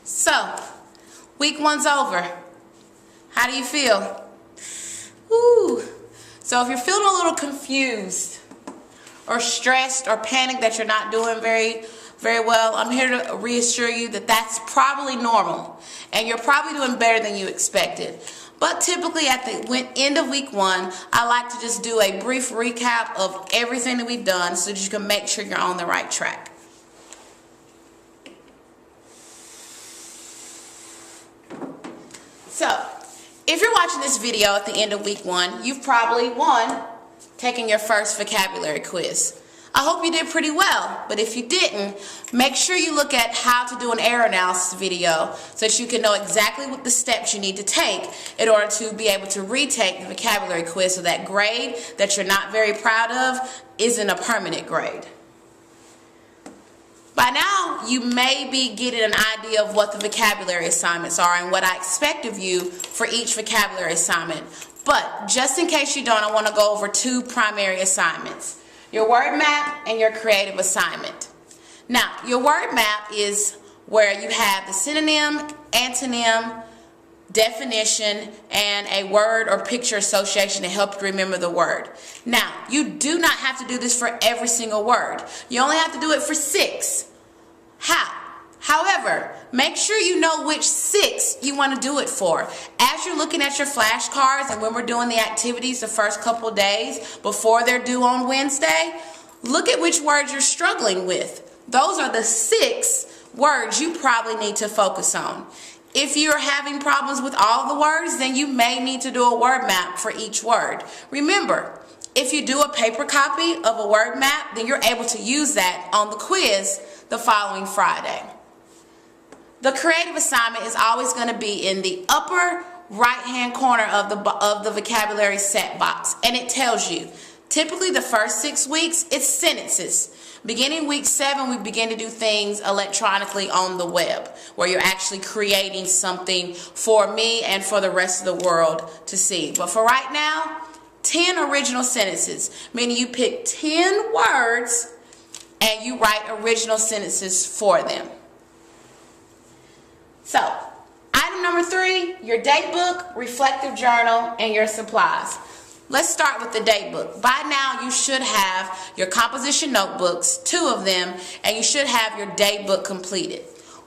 So, week one's over. How do you feel? Woo. So if you're feeling a little confused or stressed or panicked that you're not doing very well, I'm here to reassure you that that's probably normal and you're probably doing better than you expected. But typically at the end of week one, I like to just do a brief recap of everything that we've done so that you can make sure you're on the right track. So, if you're watching this video at the end of week one, you've probably, taken your first vocabulary quiz. I hope you did pretty well, but if you didn't, make sure you look at how to do an error analysis video so that you can know exactly what the steps you need to take in order to be able to retake the vocabulary quiz so that grade that you're not very proud of isn't a permanent grade. By now, you may be getting an idea of what the vocabulary assignments are and what I expect of you for each vocabulary assignment. But just in case you don't, I want to go over two primary assignments. Your word map and your creative assignment. Now, your word map is where you have the synonym, antonym, definition, and a word or picture association to help you remember the word. Now, you do not have to do this for every single word. You only have to do it for 6. How? However, make sure you know which 6 you want to do it for. As you're looking at your flashcards and when we're doing the activities the first couple of days before they're due on Wednesday, look at which words you're struggling with. Those are the 6 words you probably need to focus on. If you're having problems with all the words, then you may need to do a word map for each word. Remember, if you do a paper copy of a word map, then you're able to use that on the quiz the following Friday. The creative assignment is always going to be in the upper right-hand corner of the vocabulary set box, and it tells you, typically the first 6 weeks, it's sentences. Beginning week 7, we begin to do things electronically on the web, where you're actually creating something for me and for the rest of the world to see. But for right now, 10 original sentences, meaning you pick 10 words and you write original sentences for them. So, item number 3, your date book, reflective journal, and your supplies. Let's start with the date book. By now, you should have your composition notebooks, 2 of them, and you should have your date book completed.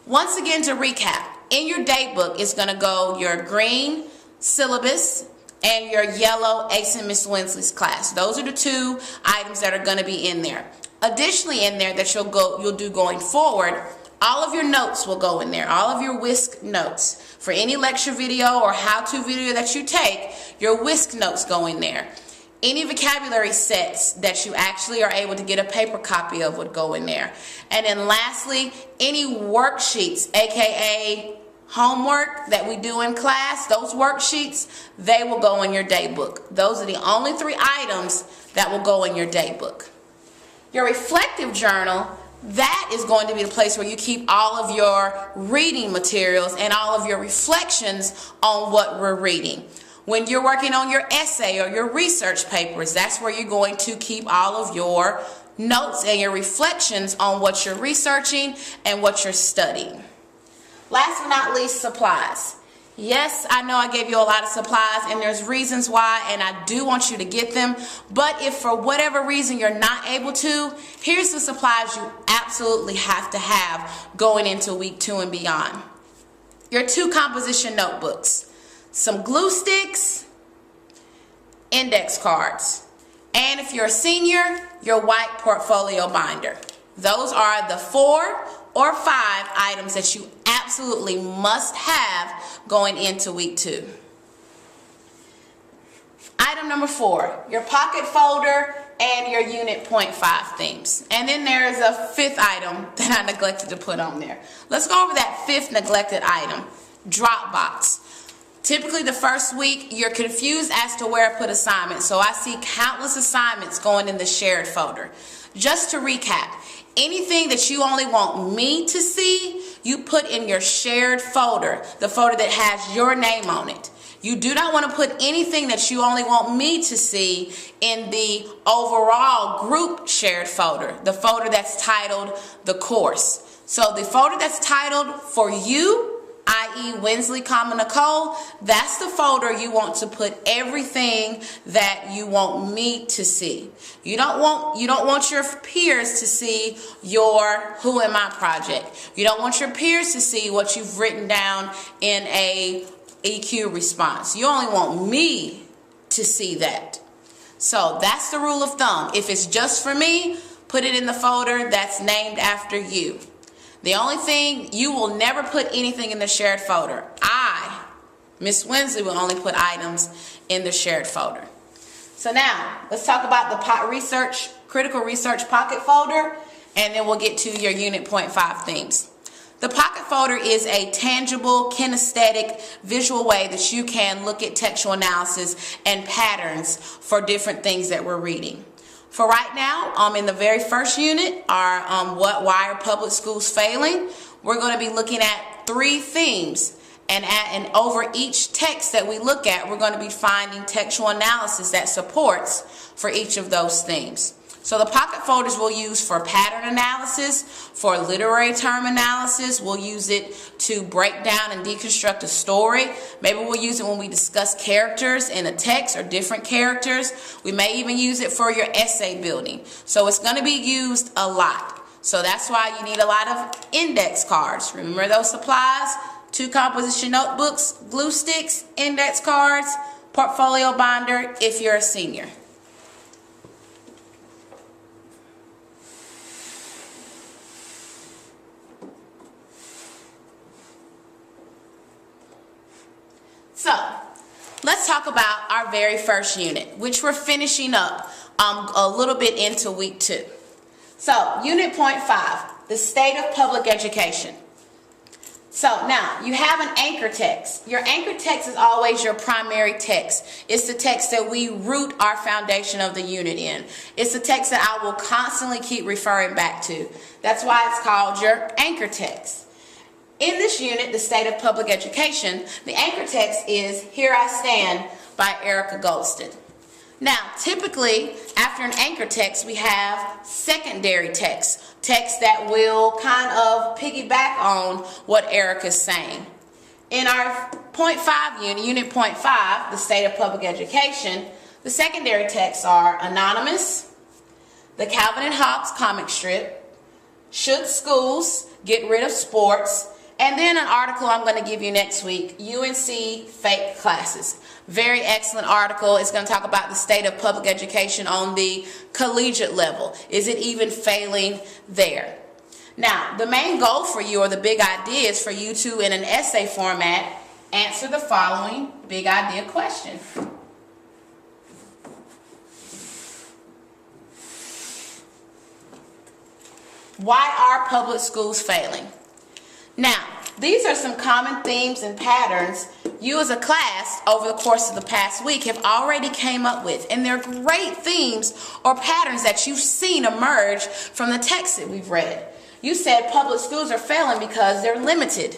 Once again, to recap, in your date book is going to go your green syllabus and your yellow Ace and Miss Winsley's class. Those are the 2 items that are going to be in there. Additionally, in there that you'll do going forward, all of your notes will go in there, all of your whisk notes. For any lecture video or how-to video that you take, your whisk notes go in there. Any vocabulary sets that you actually are able to get a paper copy of would go in there. And then lastly, any worksheets, aka homework that we do in class, those worksheets, they will go in your day book. Those are the only 3 items that will go in your day book. Your reflective journal, that is going to be the place where you keep all of your reading materials and all of your reflections on what we're reading. When you're working on your essay or your research papers, that's where you're going to keep all of your notes and your reflections on what you're researching and what you're studying. Last but not least, supplies. Yes, I know I gave you a lot of supplies and there's reasons why, and I do want you to get them, but if for whatever reason you're not able to, here's the supplies you absolutely have to have going into week 2 and beyond. Your 2 composition notebooks, some glue sticks, index cards, and if you're a senior, your white portfolio binder. Those are the 4 or 5 items that you absolutely must have going into week 2. Item number 4, your pocket folder and your unit 0.5 themes. And then there's a 5th item that I neglected to put on there. Let's go over that 5th neglected item, Dropbox. Typically the first week you're confused as to where I put assignments, so I see countless assignments going in the shared folder. Just to recap, anything that you only want me to see, you put in your shared folder, the folder that has your name on it. You do not want to put anything that you only want me to see in the overall group shared folder, the folder that's titled the course. So the folder that's titled For You, i.e. Winsley, Nicole, that's the folder you want to put everything that you want me to see. You don't want your peers to see your Who Am I project. You don't want your peers to see what you've written down in a EQ response. You only want me to see that. So that's the rule of thumb. If it's just for me, put it in the folder that's named after you. The only thing, you will never put anything in the shared folder. I, Miss Winsley, will only put items in the shared folder. So now, let's talk about the critical research pocket folder, and then we'll get to your Unit Point 5 themes. The pocket folder is a tangible, kinesthetic, visual way that you can look at textual analysis and patterns for different things that we're reading. For right now, in the very first unit, why are public schools failing? We're going to be looking at 3 themes. And over each text that we look at, we're going to be finding textual analysis that supports for each of those themes. So the pocket folders we'll use for pattern analysis, for literary term analysis. We'll use it to break down and deconstruct a story. Maybe we'll use it when we discuss characters in a text or different characters. We may even use it for your essay building. So it's going to be used a lot. So that's why you need a lot of index cards. Remember those supplies? 2 composition notebooks, glue sticks, index cards, portfolio binder if you're a senior. So, let's talk about our very first unit, which we're finishing up a little bit into week 2. So, Unit Point 5, the state of public education. So, now, you have an anchor text. Your anchor text is always your primary text. It's the text that we root our foundation of the unit in. It's the text that I will constantly keep referring back to. That's why it's called your anchor text. In this unit, the state of public education, the anchor text is Here I Stand by Erica Goldston. Now, typically, after an anchor text, we have secondary text that will kind of piggyback on what Erica's saying. In our Point 5 unit Point 5, the state of public education, the secondary texts are Anonymous, the Calvin and Hobbes comic strip, Should Schools Get Rid of Sports, and then an article I'm going to give you next week, UNC Fake Classes. Very excellent article. It's going to talk about the state of public education on the collegiate level. Is it even failing there? Now, the main goal for you, or the big idea, is for you to, in an essay format, answer the following big idea question. Why are public schools failing? Now, these are some common themes and patterns you as a class over the course of the past week have already came up with. And they're great themes or patterns that you've seen emerge from the text that we've read. You said public schools are failing because they're limited.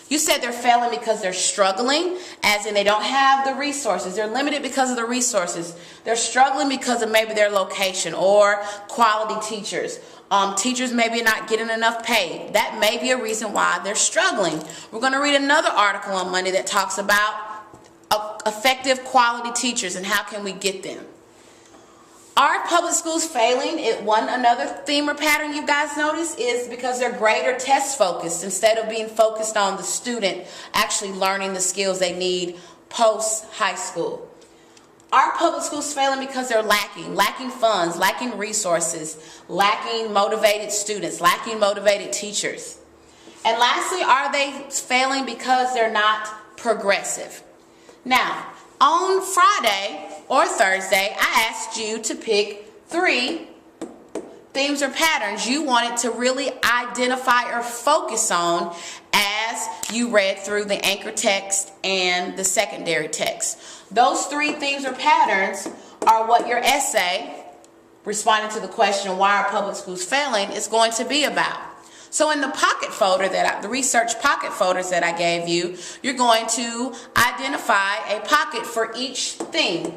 You said they're failing because they're struggling, as in they don't have the resources. They're limited because of the resources. They're struggling because of maybe their location or quality teachers. Teachers maybe not getting enough pay. That may be a reason why they're struggling. We're going to read another article on Monday that talks about effective quality teachers and how can we get them. Are public schools failing? Another theme or pattern you guys notice is because they're grade or test focused instead of being focused on the student actually learning the skills they need post high school. Are public schools failing because they're lacking funds, lacking resources, lacking motivated students, lacking motivated teachers? And lastly, are they failing because they're not progressive? Now, on Friday or Thursday, I asked you to pick 3 themes or patterns you wanted to really identify or focus on as you read through the anchor text and the secondary text. Those 3 themes or patterns are what your essay, responding to the question, why are public schools failing, is going to be about. So in the pocket folder the research pocket folders that I gave you, you're going to identify a pocket for each theme.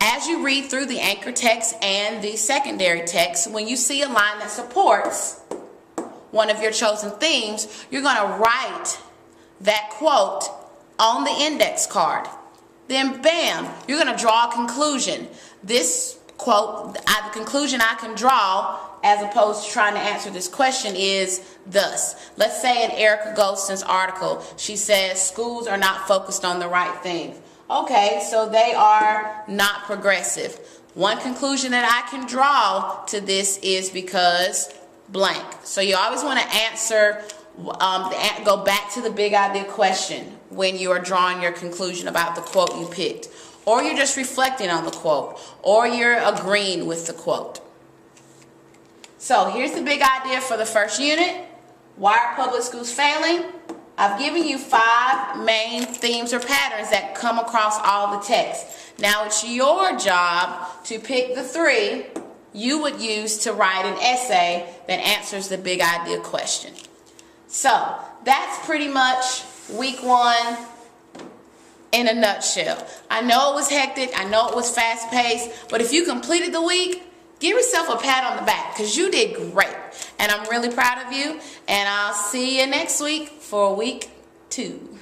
As you read through the anchor text and the secondary text, when you see a line that supports one of your chosen themes, you're going to write that quote on the index card. Then bam, you're going to draw a conclusion. This quote, the conclusion I can draw as opposed to trying to answer this question is thus. Let's say in Erica Goldston's article, she says schools are not focused on the right things. Okay, so they are not progressive. One conclusion that I can draw to this is because blank. So you always want to answer, go back to the big idea question when you are drawing your conclusion about the quote you picked. Or you're just reflecting on the quote. Or you're agreeing with the quote. So here's the big idea for the first unit. Why are public schools failing? I've given you 5 main themes or patterns that come across all the text. Now it's your job to pick the 3 you would use to write an essay that answers the big idea question. So that's pretty much week 1 in a nutshell. I know it was hectic. I know it was fast paced. But if you completed the week, give yourself a pat on the back because you did great. And I'm really proud of you. And I'll see you next week for week 2.